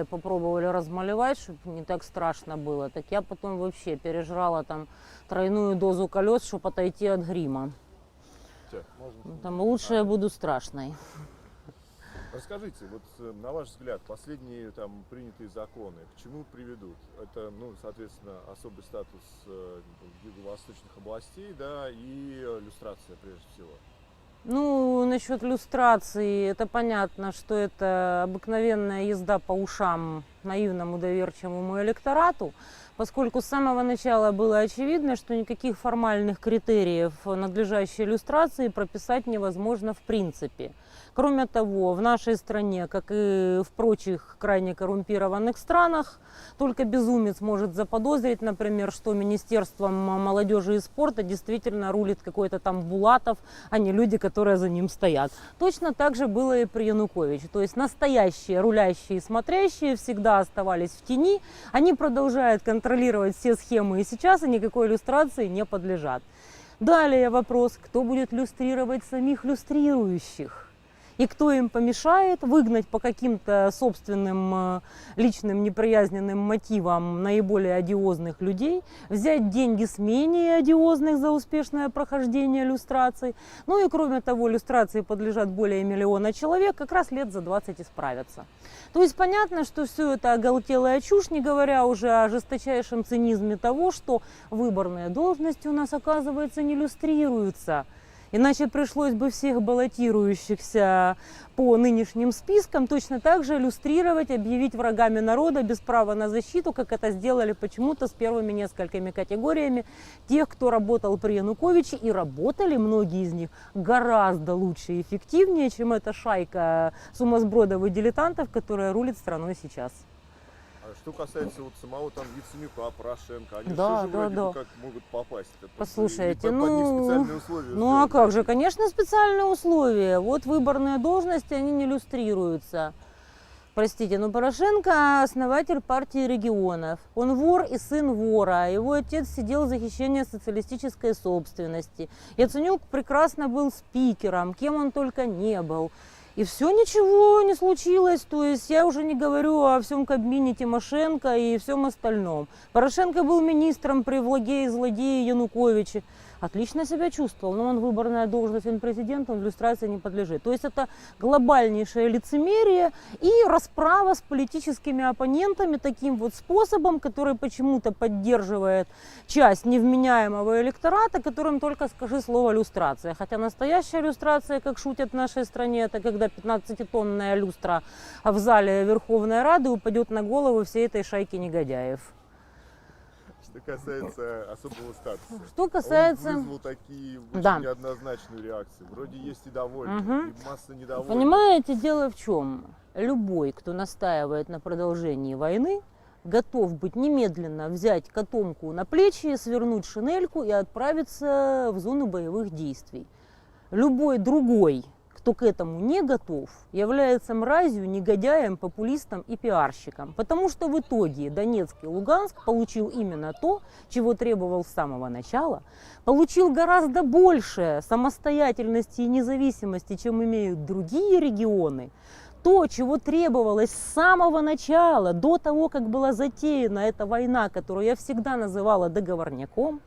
Попробовали размалевать, чтобы не так страшно было. Так я потом вообще пережрала там тройную дозу колес, чтобы отойти от грима. Там лучше я буду страшной. Расскажите, вот на ваш взгляд, последние там принятые законы к чему приведут? Это, ну, соответственно, особый статус юго-восточных областей, да, и люстрация прежде всего. Ну, насчет люстрации, это понятно, что это обыкновенная езда по ушам наивному доверчивому электорату, поскольку с самого начала было очевидно, что никаких формальных критериев надлежащей люстрации прописать невозможно в принципе. Кроме того, в нашей стране, как и в прочих крайне коррумпированных странах, только безумец может заподозрить, например, что Министерством молодежи и спорта действительно рулит какой-то там Булатов, а не люди, которые за ним стоят. Точно так же было и при Януковиче. То есть настоящие рулящие и смотрящие всегда оставались в тени. Они продолжают контролировать все схемы и сейчас, и никакой иллюстрации не подлежат. Далее вопрос, кто будет люстрировать самих люстрирующих? И кто им помешает выгнать по каким-то собственным личным неприязненным мотивам наиболее одиозных людей, взять деньги с менее одиозных за успешное прохождение люстрации. Ну и кроме того, люстрации подлежат более 1 миллиона человек, как раз лет за 20 исправятся. То есть понятно, что все это оголтелая чушь, не говоря уже о жесточайшем цинизме того, что выборные должности у нас, оказывается, не люстрируются. Иначе пришлось бы всех баллотирующихся по нынешним спискам точно так же иллюстрировать, объявить врагами народа без права на защиту, как это сделали почему-то с первыми несколькими категориями тех, кто работал при Януковиче, и работали многие из них гораздо лучше и эффективнее, чем эта шайка сумасбродов и дилетантов, которая рулит страной сейчас. Что касается вот самого там Яценюка, Порошенко, они Да, тоже вроде бы как могут попасть. Послушайте, под них специальные условия ну а как же, конечно, специальные условия. Вот выборные должности, они не иллюстрируются. Простите, но Порошенко основатель партии регионов. Он вор и сын вора. Его отец сидел за хищение социалистической собственности. Яценюк прекрасно был спикером, кем он только не был. И все, ничего не случилось, то есть я уже не говорю о всем Кабмине Тимошенко и всем остальном. Порошенко был министром при влаге и злодее Януковиче. Отлично себя чувствовал, но он выборная должность, он президент, он в иллюстрации не подлежит. То есть это глобальнейшее лицемерие и расправа с политическими оппонентами таким вот способом, который почему-то поддерживает часть невменяемого электората, которым только скажи слово люстрация. Хотя настоящая люстрация, как шутят в нашей стране, это когда 15-тонная люстра в зале Верховной Рады упадет на голову всей этой шайки негодяев. Что касается особого статуса, что касается... он вызвал такие очень неоднозначные реакции. Вроде есть и довольные, и масса недовольных. Понимаете, дело в чем? Любой, кто настаивает на продолжении войны, готов быть немедленно взять котомку на плечи, свернуть шинельку и отправиться в зону боевых действий. Любой другой, кто к этому не готов, является мразью, негодяем, популистом и пиарщиком. Потому что в итоге Донецк и Луганск получил именно то, чего требовал с самого начала, получил гораздо больше самостоятельности и независимости, чем имеют другие регионы. То, чего требовалось с самого начала, до того, как была затеяна эта война, которую я всегда называла договорняком.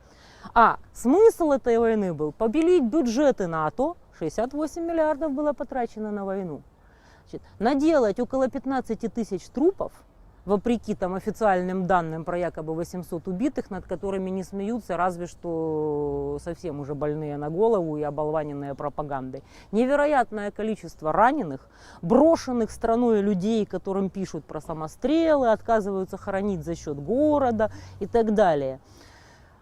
А смысл этой войны был побелить бюджеты НАТО. 68 миллиардов было потрачено на войну. Значит, наделать около 15 тысяч трупов, вопреки там официальным данным про якобы 800 убитых, над которыми не смеются, разве что совсем уже больные на голову и оболваненные пропагандой. Невероятное количество раненых, брошенных страной людей, которым пишут про самострелы, отказываются хоронить за счет города и так далее.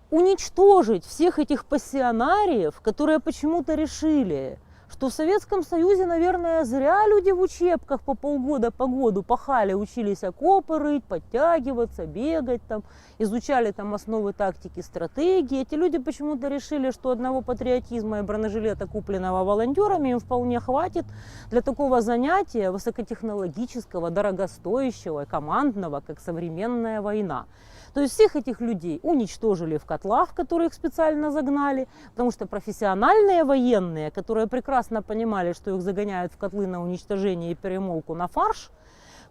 Уничтожить всех этих пассионариев, которые почему-то решили, что в Советском Союзе, наверное, зря люди в учебках по полгода по году пахали, учились окопы рыть, подтягиваться, бегать, там, изучали там основы тактики, стратегии. Эти люди почему-то решили, что одного патриотизма и бронежилета, купленного волонтерами, им вполне хватит для такого занятия высокотехнологического, дорогостоящего, командного, как современная война. То есть всех этих людей уничтожили в котлах, в которые их специально загнали, потому что профессиональные военные, которые прекрасно понимали, что их загоняют в котлы на уничтожение и перемолку на фарш,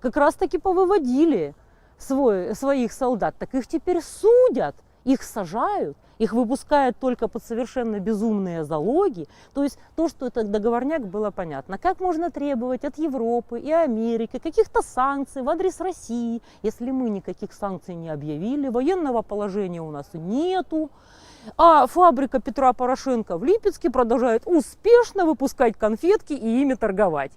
как раз-таки повыводили своих солдат, так их теперь судят, их сажают, их выпускают только под совершенно безумные залоги. То есть то, что это договорняк, было понятно. Как можно требовать от Европы и Америки каких-то санкций в адрес России, если мы никаких санкций не объявили, военного положения у нас нету, а фабрика Петра Порошенко в Липецке продолжает успешно выпускать конфетки и ими торговать.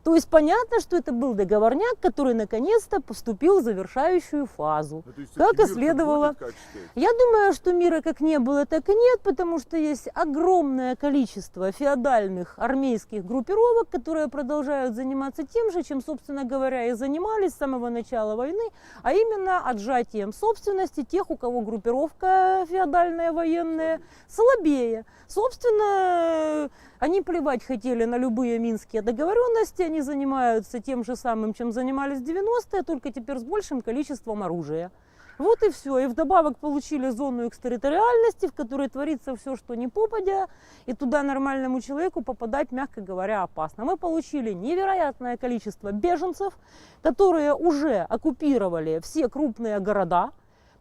То есть понятно, что это был договорняк, который наконец-то поступил в завершающую фазу. Ну, то есть как и всё-таки мир-то следовало. будет, как считаете? Я думаю, что мира как не было, так и нет, потому что есть огромное количество феодальных армейских группировок, которые продолжают заниматься тем же, чем, собственно говоря, и занимались с самого начала войны, а именно отжатием собственности тех, у кого группировка феодальная военная слабее. Собственно, они плевать хотели на любые минские договоренности, они занимаются тем же самым, чем занимались в 90-е, только теперь с большим количеством оружия. Вот и все. И вдобавок получили зону экстерриториальности, в которой творится все, что не попадя, и туда нормальному человеку попадать, мягко говоря, опасно. Мы получили невероятное количество беженцев, которые уже оккупировали все крупные города,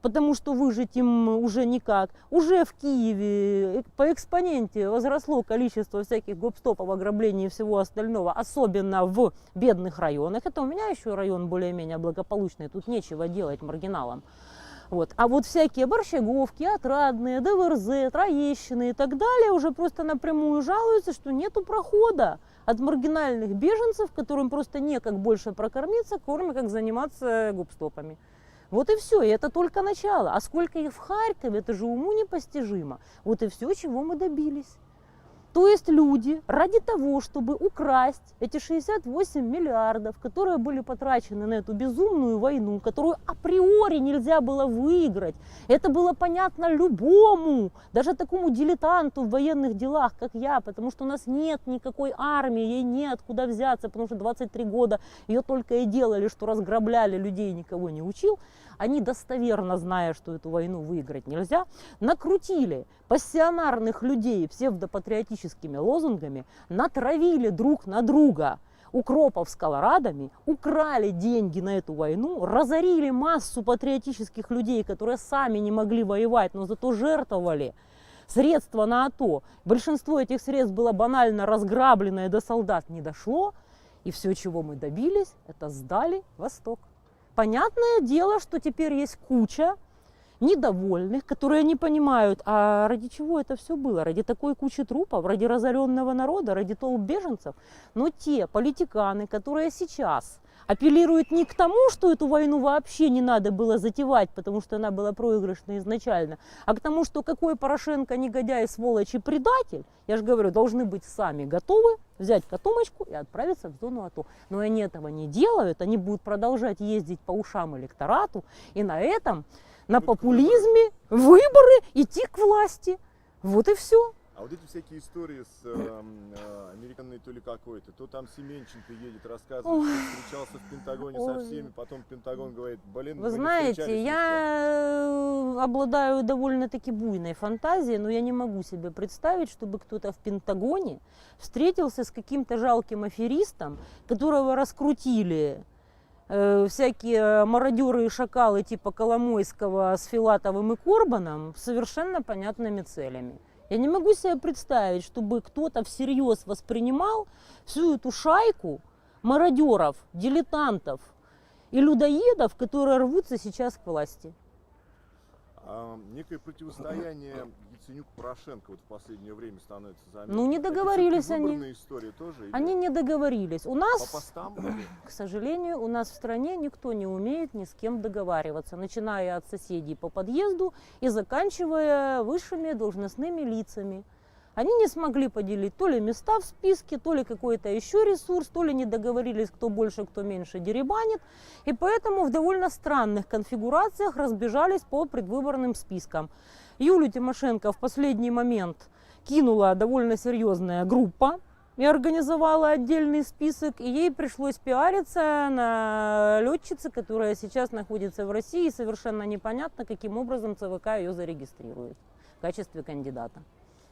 потому что выжить им уже никак. Уже в Киеве по экспоненте возросло количество всяких гоп-стопов, ограблений и всего остального, особенно в бедных районах. Это у меня еще район более-менее благополучный, тут нечего делать маргиналам. Вот. А вот всякие Борщаговки, Отрадные, ДВРЗ, Троещины и так далее уже просто напрямую жалуются, что нету прохода от маргинальных беженцев, которым просто некак больше прокормиться, кроме как заниматься гоп-стопами. Вот и все, и это только начало. А сколько их в Харькове, это же уму непостижимо. Вот и все, чего мы добились. То есть люди ради того, чтобы украсть эти 68 миллиардов, которые были потрачены на эту безумную войну, которую априори нельзя было выиграть, это было понятно любому, даже такому дилетанту в военных делах, как я, потому что у нас нет никакой армии, ей неоткуда взяться, потому что 23 года ее только и делали, что разграбляли людей, никого не учил. Они, достоверно зная, что эту войну выиграть нельзя, накрутили пассионарных людей псевдопатриотическими лозунгами, натравили друг на друга укропов с колорадами, украли деньги на эту войну, разорили массу патриотических людей, которые сами не могли воевать, но зато жертвовали средства на АТО. Большинство этих средств было банально разграблено и до солдат не дошло. И все, чего мы добились, это сдали Восток. Понятное дело, что теперь есть куча недовольных, которые не понимают, а ради чего это все было? Ради такой кучи трупов, ради разоренного народа, ради толп беженцев. Но те политиканы, которые сейчас апеллируют не к тому, что эту войну вообще не надо было затевать, потому что она была проигрышна изначально, а к тому, что какой Порошенко негодяй, сволочь и предатель, я же говорю, должны быть сами готовы взять котомочку и отправиться в зону АТО. Но они этого не делают, они будут продолжать ездить по ушам электорату и на этом, на популизме, выборы, идти к власти. Вот и все. А вот эти всякие истории с американной то ли какой-то, то там Семенченко едет, рассказывает, что встречался в Пентагоне со всеми, потом Пентагон говорит, блин, Вы мы не знаете, встречались ни с кем. я обладаю довольно-таки буйной фантазией, но я не могу себе представить, чтобы кто-то в Пентагоне встретился с каким-то жалким аферистом, которого раскрутили всякие мародеры и шакалы типа Коломойского с Филатовым и Корбаном с совершенно понятными целями. Я не могу себе представить, чтобы кто-то всерьез воспринимал всю эту шайку мародеров, дилетантов и людоедов, которые рвутся сейчас к власти. Некое противостояние Яценюк-Порошенко вот в последнее время становится заметно. Ну, не договорились Это они. выборная история тоже идет? Они не договорились. У нас, По постам? к сожалению, у нас в стране никто не умеет ни с кем договариваться, начиная от соседей по подъезду и заканчивая высшими должностными лицами. Они не смогли поделить то ли места в списке, то ли какой-то еще ресурс, то ли не договорились, кто больше, кто меньше деребанит. И поэтому в довольно странных конфигурациях разбежались по предвыборным спискам. Юлию Тимошенко в последний момент кинула довольно серьезная группа и организовала отдельный список. И ей пришлось пиариться на летчице, которая сейчас находится в России. И совершенно непонятно, каким образом ЦВК ее зарегистрирует в качестве кандидата.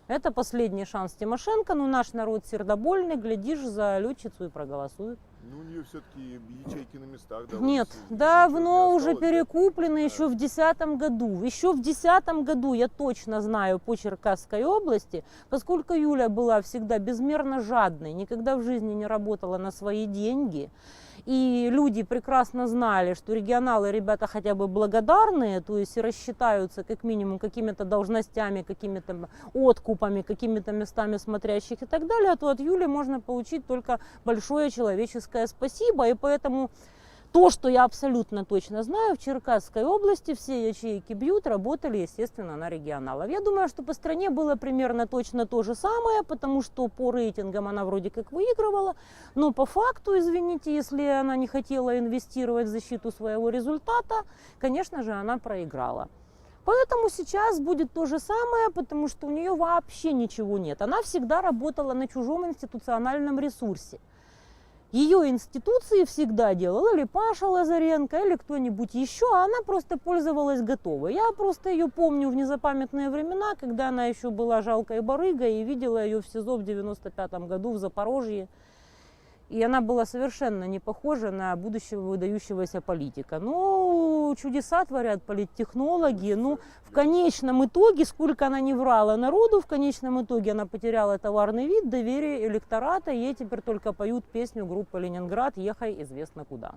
Это последний шанс Тимошенко, но наш народ сердобольный, глядишь, за летчицу и проголосует. Ну, у нее все-таки ячейки на местах. Нет, довольно давно ничего уже не осталось, да? перекуплены, Да. еще в 2010 году. Еще в 2010 году я точно знаю по Черкасской области, поскольку Юля была всегда безмерно жадной, никогда в жизни не работала на свои деньги. И люди прекрасно знали, что регионалы ребята хотя бы благодарные, то есть и рассчитаются как минимум какими-то должностями, какими-то откупами, какими-то местами смотрящих и так далее, то от Юли можно получить только большое человеческое спасибо. И поэтому то, что я абсолютно точно знаю, в Черкасской области все ячейки бьют, работали, естественно, на регионалов. Я думаю, что по стране было примерно точно то же самое, потому что по рейтингам она вроде как выигрывала, но по факту, извините, если она не хотела инвестировать в защиту своего результата, конечно же, она проиграла. Поэтому сейчас будет то же самое, потому что у нее вообще ничего нет. Она всегда работала на чужом институциональном ресурсе. Ее институции всегда делала или Паша Лазаренко, или кто-нибудь еще, а она просто пользовалась готовой. Я просто ее помню в незапамятные времена, когда она еще была жалкой барыгой, и видела ее в СИЗО в 95 году в Запорожье. И она была совершенно не похожа на будущего выдающегося политика. Ну, чудеса творят политтехнологи. Ну, в конечном итоге, сколько она не врала народу, в конечном итоге она потеряла товарный вид, доверие электората. И ей теперь только поют песню группы «Ленинград» «Ехай известно куда».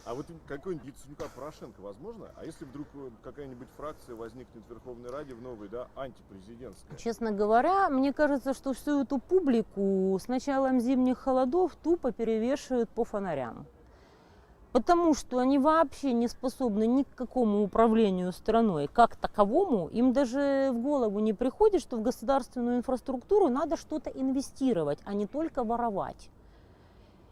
А вот какой-нибудь Яценюка Порошенко возможно? А если вдруг какая-нибудь фракция возникнет в Верховной Раде в новой, да, антипрезидентская? Честно говоря, мне кажется, что всю эту публику с началом зимних холодов тупо перевешивают по фонарям. Потому что они вообще не способны ни к какому управлению страной как таковому. Им даже в голову не приходит, что в государственную инфраструктуру надо что-то инвестировать, а не только воровать.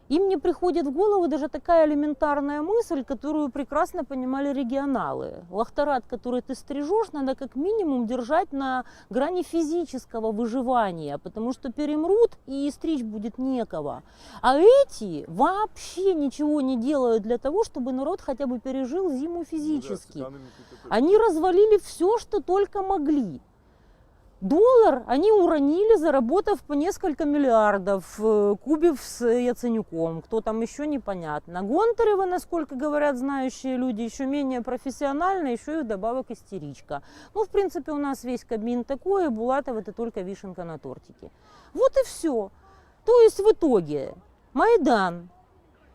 Им не приходит в голову даже такая элементарная мысль, которую прекрасно понимали регионалы. Лохторат, который ты стрижешь, надо как минимум держать на грани физического выживания, потому что перемрут и стричь будет некого. А эти вообще ничего не делают для того, чтобы народ хотя бы пережил зиму физически. Ну да, с экономикой-то точно. Они развалили все, что только могли. Доллар они уронили, заработав по несколько миллиардов, Кубев с Яценюком, кто там еще непонятно. Гонтарева, насколько говорят знающие люди, еще менее профессионально, еще и вдобавок истеричка. Ну, в принципе, у нас весь Кабмин такой, и Булатов это только вишенка на тортике. Вот и все. То есть в итоге Майдан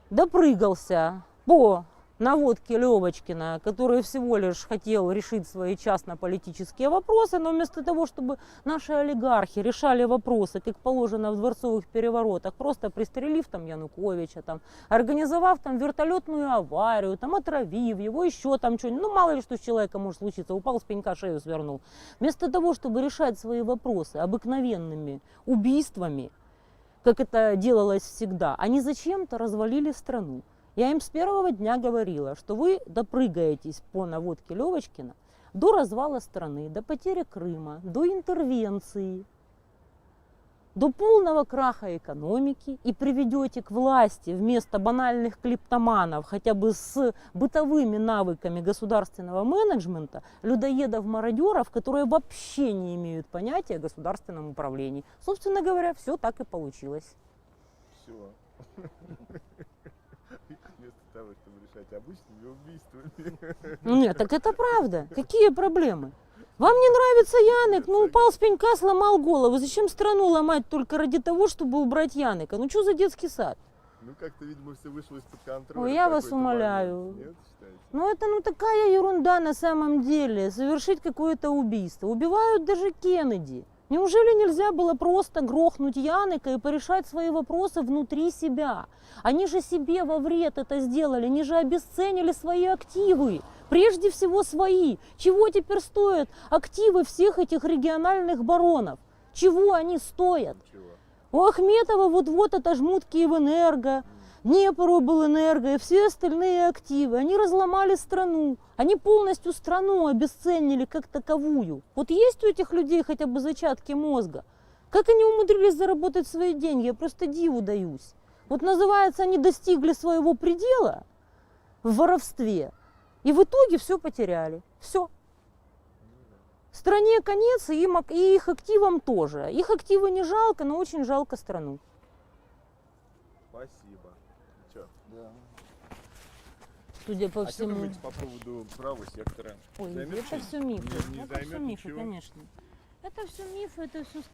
допрыгался по наводки Левочкина, который всего лишь хотел решить свои частно-политические вопросы, но вместо того, чтобы наши олигархи решали вопросы, как положено в дворцовых переворотах, просто пристрелив там Януковича, там, организовав там вертолетную аварию, там, отравив его, еще там что-нибудь, ну мало ли что с человеком может случиться, упал с пенька, шею свернул. Вместо того, чтобы решать свои вопросы обыкновенными убийствами, как это делалось всегда, они зачем-то развалили страну. Я им с первого дня говорила, что вы допрыгаетесь по наводке Левочкина до развала страны, до потери Крыма, до интервенции, до полного краха экономики и приведете к власти вместо банальных клептоманов, хотя бы с бытовыми навыками государственного менеджмента, людоедов-мародеров, которые вообще не имеют понятия о государственном управлении. Собственно говоря, все так и получилось. Все. Вместо того, чтобы решать обычными убийствами. Нет, так это правда. Какие проблемы? Вам не нравится Янык? Ну, упал с пенька, сломал голову. Зачем страну ломать только ради того, чтобы убрать Яныка? Ну, что за детский сад? Ну, как-то, видимо, все вышло из-под контроля. Ой, в я вас какой-то умоляю. момент. Нет, считаете? Ну, это такая ерунда на самом деле. Совершить какое-то убийство. Убивают даже Кеннеди. Неужели нельзя было просто грохнуть Яныка и порешать свои вопросы внутри себя? Они же себе во вред это сделали, они же обесценили свои активы. Прежде всего свои. Чего теперь стоят активы всех этих региональных баронов? Чего они стоят? Ничего. У Ахметова вот-вот отожмут Киевэнерго, Днепроблэнерго и все остальные активы. Они разломали страну. Они полностью страну обесценили как таковую. Вот есть у этих людей хотя бы зачатки мозга? Как они умудрились заработать свои деньги? Я просто диву даюсь. Вот называется, они достигли своего предела в воровстве. И в итоге все потеряли. Все. Стране конец, и их активам тоже. Их активы не жалко, но очень жалко страну. Спасибо. судя по А что всему. думаете по поводу правого сектора? Ой, Займет это чей-нибудь? все мифы. Не Это все займет мифы, ничего? конечно. Это все мифы, это все